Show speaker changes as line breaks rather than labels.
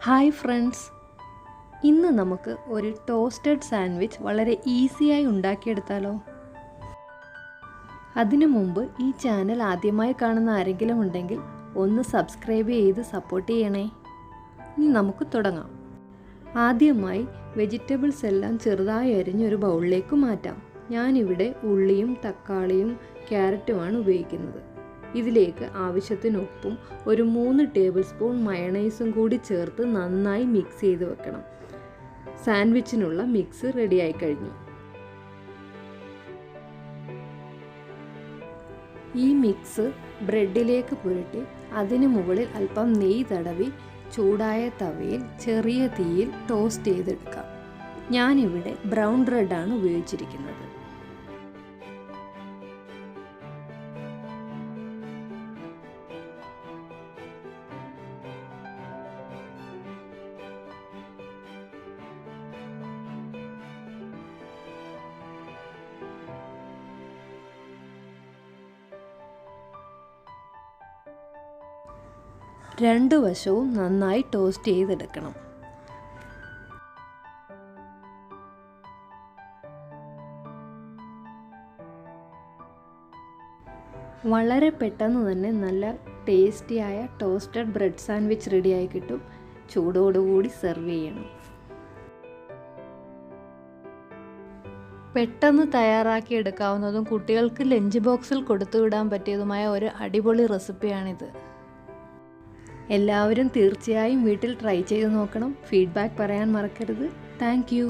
Hi friends, ഇന്ന് നമുക്ക് ഒരു ടോസ്റ്റഡ് സാൻഡ്വിച്ച് വളരെ ഈസിയായി ഉണ്ടാക്കിയെടുത്താലോ? അതിനു മുമ്പ് ഈ ചാനൽ ആദ്യമായി കാണുന്ന ആരെങ്കിലും ഉണ്ടെങ്കിൽ ഒന്ന് സബ്സ്ക്രൈബ് ചെയ്ത് സപ്പോർട്ട് ചെയ്യണേ. ഇനി നമുക്ക് തുടങ്ങാം. ആദ്യമായി വെജിറ്റബിൾസ് എല്ലാം ചെറുതായി അരിഞ്ഞൊരു ബൗളിലേക്ക് മാറ്റാം. ഞാനിവിടെ ഉള്ളിയും തക്കാളിയും ക്യാരറ്റുമാണ് ഉപയോഗിക്കുന്നത്. ഇതിലേക്ക് ആവശ്യത്തിന് ഉപ്പും ഒരു 3 ടേബിൾ സ്പൂൺ മയണൈസും കൂടി ചേർത്ത് നന്നായി മിക്സ് ചെയ്ത് വെക്കണം. സാൻഡ്വിച്ചിനുള്ള മിക്സ് റെഡിയായി കഴിഞ്ഞു. ഈ മിക്സ് ബ്രെഡിലേക്ക് പുരട്ടി അതിന് മുകളിൽ അല്പം നെയ്യ് തടവി ചൂടായ തവയിൽ ചെറിയ തീയിൽ ടോസ്റ്റ് ചെയ്തെടുക്കാം. ഞാനിവിടെ ബ്രൗൺ ബ്രെഡാണ് ഉപയോഗിച്ചിരിക്കുന്നത്. രണ്ട് വശവും നന്നായി ടോസ്റ്റ് ചെയ്തെടുക്കണം. വളരെ പെട്ടെന്ന് തന്നെ നല്ല ടേസ്റ്റിയായ ടോസ്റ്റഡ് ബ്രെഡ് സാൻഡ്വിച്ച് റെഡിയായി കിട്ടും. ചൂടോടുകൂടി സെർവ് ചെയ്യണം. പെട്ടെന്ന് തയ്യാറാക്കി എടുക്കാവുന്നതും കുട്ടികൾക്ക് ലഞ്ച് ബോക്സിൽ കൊടുത്തുവിടാൻ പറ്റിയതുമായ ഒരു അടിപൊളി റെസിപ്പിയാണിത്. എല്ലാവരും തീർച്ചയായും വീട്ടിൽ ട്രൈ ചെയ്ത് നോക്കണം. ഫീഡ്ബാക്ക് പറയാൻ മറക്കരുത്. Thank you.